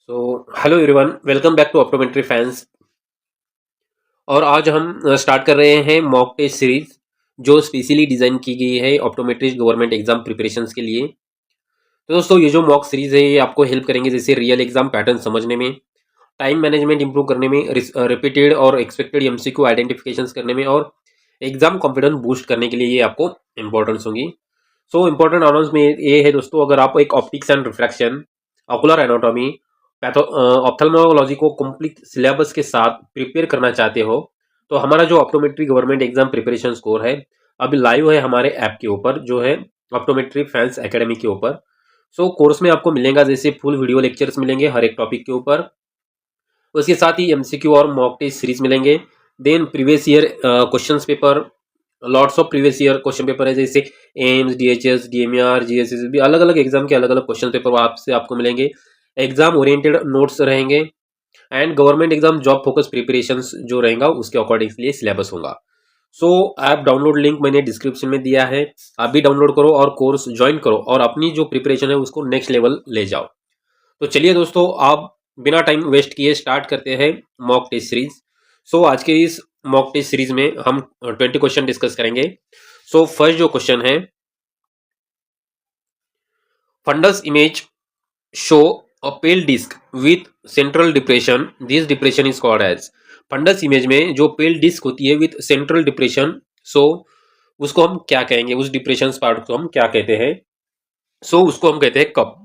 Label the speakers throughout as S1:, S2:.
S1: So hello everyone, welcome back to optometry fans. और आज हम स्टार्ट कर रहे हैं मॉक टेस्ट सीरीज जो स्पेशली डिज़ाइन की गई है ऑप्टोमेट्री गवर्नमेंट एग्जाम प्रिपरेशंस के लिए। तो दोस्तों, ये जो मॉक सीरीज है ये आपको हेल्प करेंगे जैसे रियल एग्जाम पैटर्न समझने में, टाइम मैनेजमेंट इंप्रूव करने में, रिपीटेड और एक्सपेक्टेड एमसीक्यू आइडेंटिफिकेशन करने में और एग्जाम कॉन्फिडेंस बूस्ट करने के लिए ये आपको इंपॉर्टेंस होंगी। सो इंपॉर्टेंट अनाउंस में ये है दोस्तों, अगर आप एक optics and refraction, ocular anatomy, ophthalmology को कंप्लीट सिलेबस के साथ प्रिपेयर करना चाहते हो तो हमारा जो optometry government exam preparation score है अभी लाइव है हमारे ऐप के ऊपर जो है ऑप्टोमेट्री फैंस एकेडमी के ऊपर। सो कोर्स में आपको मिलेगा जैसे फुल वीडियो लेक्चर्स मिलेंगे हर एक टॉपिक के ऊपर, उसके साथ ही एमसीक्यू और मॉक टेस्ट सीरीज मिलेंगे। Then previous year question paper, lots of previous year question paper है जैसे एम्स, डीएचएस, डीएमआर, जीएसएस भी अलग अलग एग्जाम के अलग अलग क्वेश्चन पेपर आपसे आपको मिलेंगे। एग्जाम ओरिएंटेड नोट्स रहेंगे and government exam job focus preparations जो रहेगा उसके अकॉर्डिंगली सिलेबस होगा। सो ऐप डाउनलोड लिंक मैंने डिस्क्रिप्शन में दिया है, आप भी डाउनलोड करो और कोर्स ज्वाइन करो और अपनी जो प्रिपरेशन है उसको नेक्स्ट लेवल ले जाओ। तो चलिए दोस्तों, आप बिना टाइम वेस्ट किए स्टार्ट करते हैं मॉक टेस्ट सीरीज। सो आज के इस मॉक टेस्ट सीरीज में हम 20 क्वेश्चन डिस्कस करेंगे। सो फर्स्ट जो क्वेश्चन है, fundus image show a pale disc with central depression, this depression is called as. Fundus image में जो पेल डिस्क होती है विथ सेंट्रल डिप्रेशन, सो उसको हम क्या कहेंगे, उस डिप्रेशन पार्ट को हम क्या कहते हैं? सो उसको हम कहते हैं cup.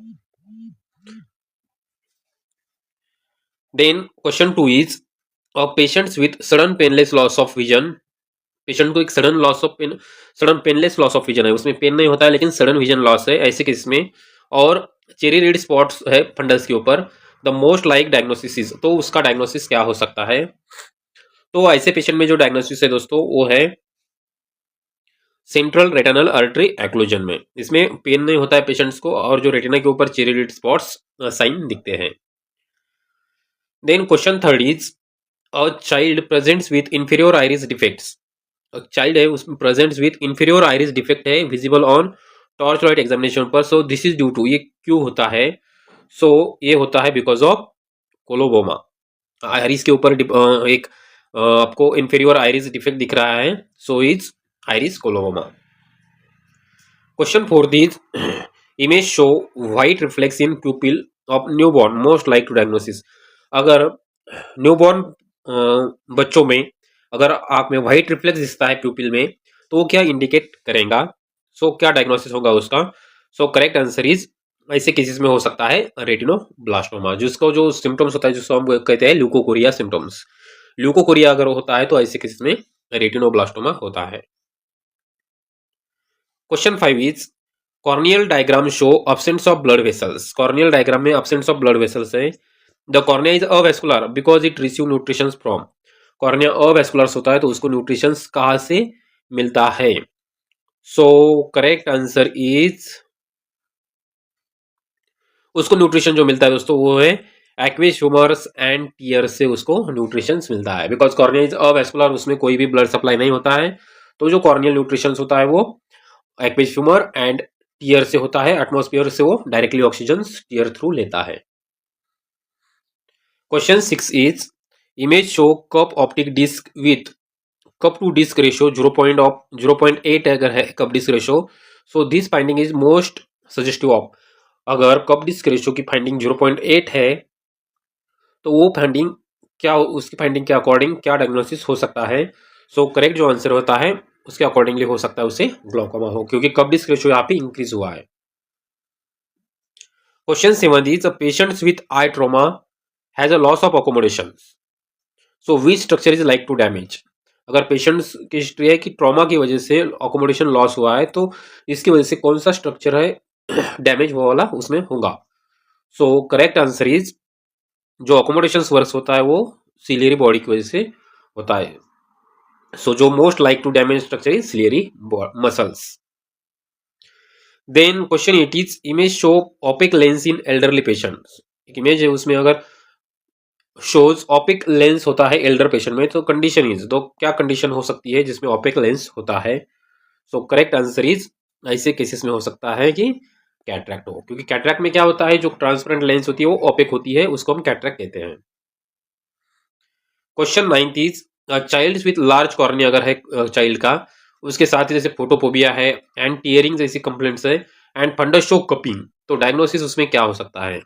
S1: Then question 2 is patients with sudden painless loss of vision. Patient को एक sudden painless loss of vision है, उसमें पेन नहीं होता है लेकिन सडन विजन लॉस है ऐसे केस में, और चेरी रेड स्पॉट्स है फंडस के ऊपर, the most like diagnosis is, तो उसका डायग्नोसिस क्या हो सकता है? तो ऐसे पेशेंट में जो डायग्नोसिस है दोस्तों वो है सेंट्रल रेटिनल आर्टरी एक्लूजन में, इसमें पेन नहीं होता है पेशेंट्स को और जो रेटिना के ऊपर चेरी रेड स्पॉट्स साइन दिखते हैं। Then question third is a child presents with inferior iris defects. Child है उसमें presents with inferior iris defect है visible on torch light examination पर। So this is due to, ये क्यों होता है? सो ये होता है बिकॉज ऑफ कोलोबोमा। आइरिस के ऊपर एक आपको इंफीरियर आइरिस डिफेक्ट दिख रहा है, so is iris coloboma. Question fourth is image show white reflex in pupil of newborn most like to diagnosis. अगर न्यूबॉर्न बच्चों में अगर आंख में व्हाइट रिफ्लेक्स दिखता है प्यूपिल में तो वो क्या इंडिकेट करेगा? सो क्या डायग्नोसिस होगा उसका? सो करेक्ट आंसर इज, ऐसे केसेस में हो सकता है रेटिनोब्लास्टोमा, जिसको जो सिम्टम्स होता है जिसको हम कहते हैं ल्यूकोकोरिया सिम्टम्स। ल्यूकोकोरिया अगर होता है तो ऐसे केसेस में रेटिनोब्लास्टोमा होता है। Question 5 is corneal diagram show absence of blood vessels. Corneal diagram में अब्सेंस ऑफ ब्लड वेसल्स है। The cornea is avascular because it receive nutrition from. Cornea avascular होता है तो उसको न्यूट्रिशन कहां से मिलता है? सो करेक्ट आंसर इज, उसको न्यूट्रिशन जो मिलता है दोस्तों वो है एक्वेस ह्यूमरस एंड टीयर से उसको न्यूट्रिशन मिलता है। बिकॉज कॉर्निया इज अवेस्कुलर, उसमें कोई भी ब्लड सप्लाई नहीं होता है, तो जो कॉर्नियल न्यूट्रिशन होता है वो एक्वेस ह्यूमर एंड टीयर से होता है। एटमॉस्फेयर से वो डायरेक्टली ऑक्सीजन टीयर थ्रू लेता है। Question 6 is image show cup optic disc with cup to disc ratio 0.8 अगर है cup disc ratio, so this finding is most suggestive of. अगर कप डिस्क रेशियो की फाइंडिंग 0.8 है तो वो फाइंडिंग क्या, उसकी फाइंडिंग के अकॉर्डिंग क्या डायग्नोसिस हो सकता है? सो करेक्ट जो आंसर होता है उसके अकॉर्डिंगली हो सकता है उसे ग्लूकोमा हो, क्योंकि कप डिस्क रेशियो यहाँ पे इंक्रीज हुआ है। Question 7 is patients with eye trauma has a loss of accommodation, so which structure is like to damage. अगर पेशेंट्स की हिस्ट्री है कि ट्रॉमा की वजह से अकोमोडेशन लॉस हुआ है तो इसकी वजह से कौन सा स्ट्रक्चर है डैमेज हुआ वाला उसमें होगा? सो करेक्ट आंसर इज, जो अकोमोडेशन वर्क्स होता है वो सिलियरी बॉडी की वजह से होता है। सो जो most like to damage structure is ciliary muscles. Then question 8 is image show opaque lens in elderly patients. एक इमेज है उसमें अगर शोज ओपिक लेंस होता है एल्डर पेशेंट में तो कंडीशन इज, तो क्या कंडीशन हो सकती है जिसमें ओपिक लेंस होता है? सो करेक्ट आंसर इज, ऐसे केसेस में हो सकता है कि कैटरैक्ट हो, क्योंकि कैटरैक्ट में क्या होता है, जो ट्रांसपेरेंट लेंस होती है वो ओपेक होती है, उसको हम कैटरैक्ट कहते हैं। Question 9 is child with large cornea अगर है चाइल्ड का, उसके साथ ही जैसे फोटोफोबिया है एंड टीयरिंग जैसी कंप्लेंट्स है एंड फंडस शो कपिंग, तो डायग्नोसिस उसमें क्या हो सकता है?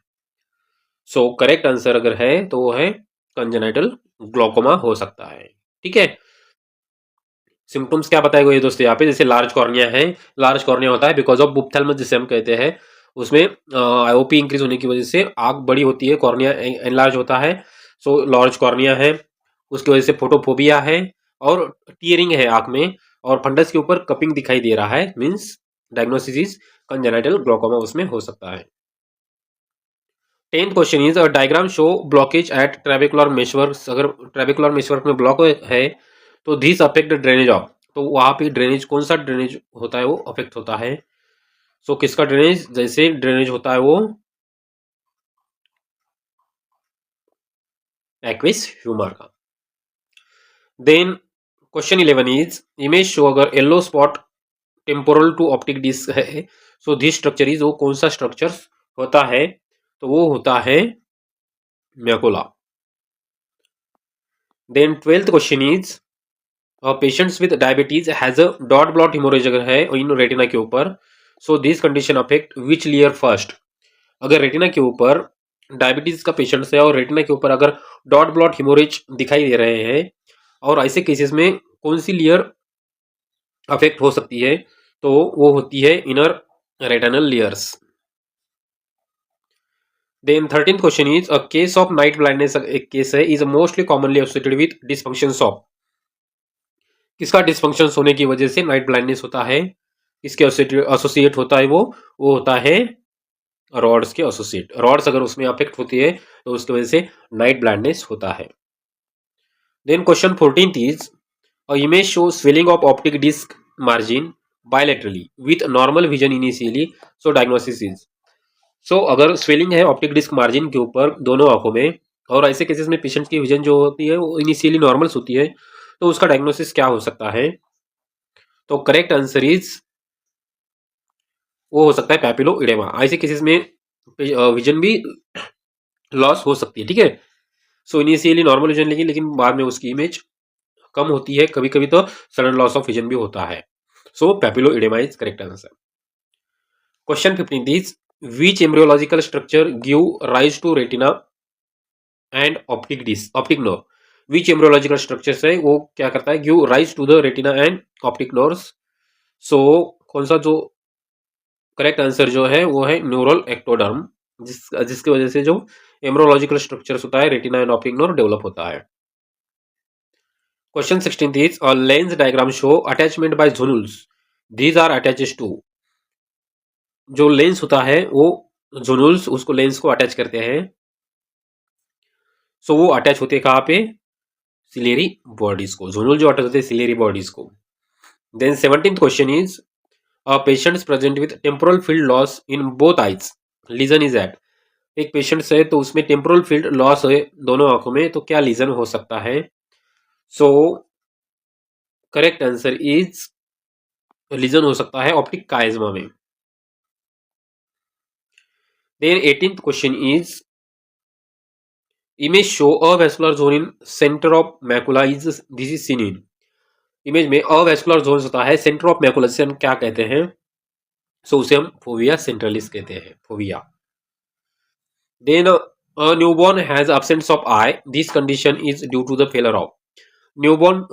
S1: सो करेक्ट आंसर अगर है तो वो है कंजेनाइटल ग्लोकोमा हो सकता है। ठीक है, सिम्टम्स क्या बताए गए दोस्तों यहाँ पे, जैसे लार्ज कॉर्निया है, लार्ज कॉर्निया होता है बिकॉज ऑफ बुप्थेल्मस जिसे हम कहते हैं, उसमें आईओपी इंक्रीज होने की वजह से आंख बड़ी होती है, कॉर्निया एनलार्ज होता है, सो लार्ज कॉर्निया है, उसकी वजह से फोटोफोबिया है और टीयरिंग है आंख में, और फंडस के ऊपर कपिंग दिखाई दे रहा है, means diagnosis is congenital glaucoma उसमें हो सकता है। 10th question is a diagram show blockage at trabecular meshwork, अगर ट्रेबेकुलर मेशवर्क में ब्लॉक है तो दिस अफेक्ट ड्रेनेज ऑफ, तो वहां पे ड्रेनेज, कौन सा ड्रेनेज होता है वो अफेक्ट होता है? सो किसका ड्रेनेज, जैसे ड्रेनेज होता है वो एक्विस ह्यूमर का। Then question 11 is image show अगर yellow spot temporal to optic disc है, सो दिस स्ट्रक्चर इज, वो कौन सा स्ट्रक्चर होता है? तो वो होता है macula. Then 12th question is patients with diabetes has a dot blot haemorrhage अगर है इन रेटिना के ऊपर, so this condition affect which layer first, अगर रेटिना के ऊपर डायबिटीज का पेशेंट है और रेटिना के ऊपर अगर डॉट ब्लॉट हिमोरेज दिखाई दे रहे हैं, और ऐसे केसेस में कौन सी लेयर अफेक्ट हो सकती है? तो वो होती है inner retinal layers. Then 13th question is a case of night blindness, एक केस है, is mostly commonly associated with dysfunctions of, किसका डिसफंक्शन होने की वजह से नाइट ब्लाइंडनेस होता है, किसके एसोसिएट होता है वो होता है रॉड्स के एसोसिएट, रॉड्स अगर उसमें अफेक्ट होती है तो उसकी वजह से नाइट ब्लाइंडनेस होता है। Then question 14th is a image show swelling of optic disc margin bilaterally with normal vision initially, so diagnosis is, so अगर स्वेलिंग है ऑप्टिक डिस्क मार्जिन के ऊपर दोनों आंखों में, और ऐसे केसेस में पेशेंट की विजन जो होती है वो इनिशियली नॉर्मल्स होती है, तो उसका डायग्नोसिस क्या हो सकता है? तो करेक्ट आंसर इज, वो हो सकता है पैपिलो इडेमा। ऐसे केसेस में विजन भी लॉस हो सकती है। ठीक है, सो इनिशियली नॉर्मल विजन लेगी लेकिन बाद में उसकी इमेज कम होती है, कभी कभी तो सडन लॉस ऑफ विजन भी होता है, so papilloedema is correct answer. Question 15 is which embryological structure give rise to retina and optic disc optic nerve, which embryological structure है वो क्या करता है, give rise to the retina and optic nerves, so कौन सा जो correct answer जो है वो है न्यूरल एक्टोडर्म, जिसकी वजह से जो एम्ब्रियोलॉजिकल स्ट्रक्चर्स होता है retina and optic nerve develop होता है। Question 16 is a lens diagram show attachment by zonules, these are attaches to, जो लेंस होता है वो जोनुल्स उसको लेंस को अटैच करते हैं, सो वो अटैच होते हैं कहाँ पे, सिलेरी बॉडीज को, जोनुल जो अटैच होते हैं सिलेरी बॉडीज को। Then 17th question is patients present with temporal field loss in both eyes, lesion is at, एक पेशेंट है तो उसमें टेम्पोरल फील्ड लॉस है दोनों आंखों में, तो क्या लीजन हो सकता है? So correct answer is, lesion हो सकता है ऑप्टिक काइज्मा में। Then 18th question is image show avascular zone in centre of macula is, this is seen in, image में अवेस्कुलर जोन होता है सेंटर ऑफ मैकुला, से हम क्या कहते हैं? सो उसे हम फोविया सेंट्रलिस कहते हैं, fovea. Then newborn has absence of eye, this condition is due to the failure of, newborn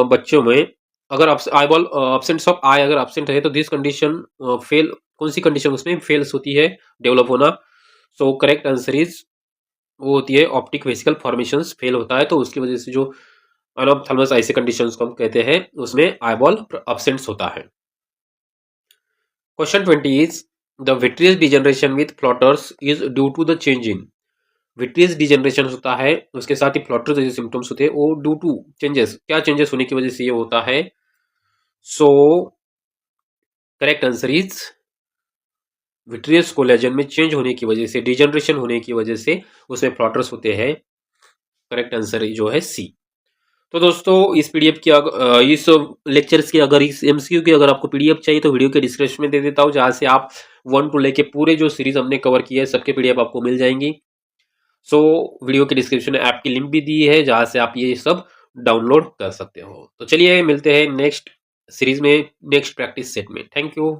S1: बच्चों में अगर आईबॉल एब्सेंस ऑफ आई अगर एब्सेंट है तो दिस कंडीशन फेल, कौन सी कंडीशन उसमें फेल्स होती है डेवलप होना? सो करेक्ट आंसर इज, वो होती है ऑप्टिक वेसिकल फॉर्मेशंस फेल होता है, तो उसकी वजह से जो अनऑप्थाल्मस ऐसे कंडीशंस को हम कहते हैं उसमें आईबॉल एब्सेंस होता है। Question 20 is the vitreous degeneration with floaters is due to the change in, vitreous degeneration होता है उसके साथ ही फ्लॉटर जैसे सिम्टम्स होते हैं, वो ड्यू टू चेंजेस, क्या चेंजेस होने की वजह से ये होता है? So correct answer is vitreous collagen में चेंज होने की वजह से, डिजेनरेशन होने की वजह से उसमें फ्लॉटर्स होते हैं, करेक्ट आंसर जो है सी। तो दोस्तों इस पीडीएफ की इस लेक्चर्स की अगर इस एमसीक्यू की अगर आपको पीडीएफ चाहिए तो वीडियो के डिस्क्रिप्शन में दे देता हूँ, जहाँ से आप 1 टू लेके पूरे जो सीरीज हमने कवर किया है सबके पीडीएफ आपको मिल जाएंगी। सो वीडियो के डिस्क्रिप्शन में ऐप की लिंक भी दी है, जहाँ से आप ये सब डाउनलोड कर सकते हो। तो चलिए मिलते हैं नेक्स्ट सीरीज में, नेक्स्ट प्रैक्टिस सेट में। Thank you.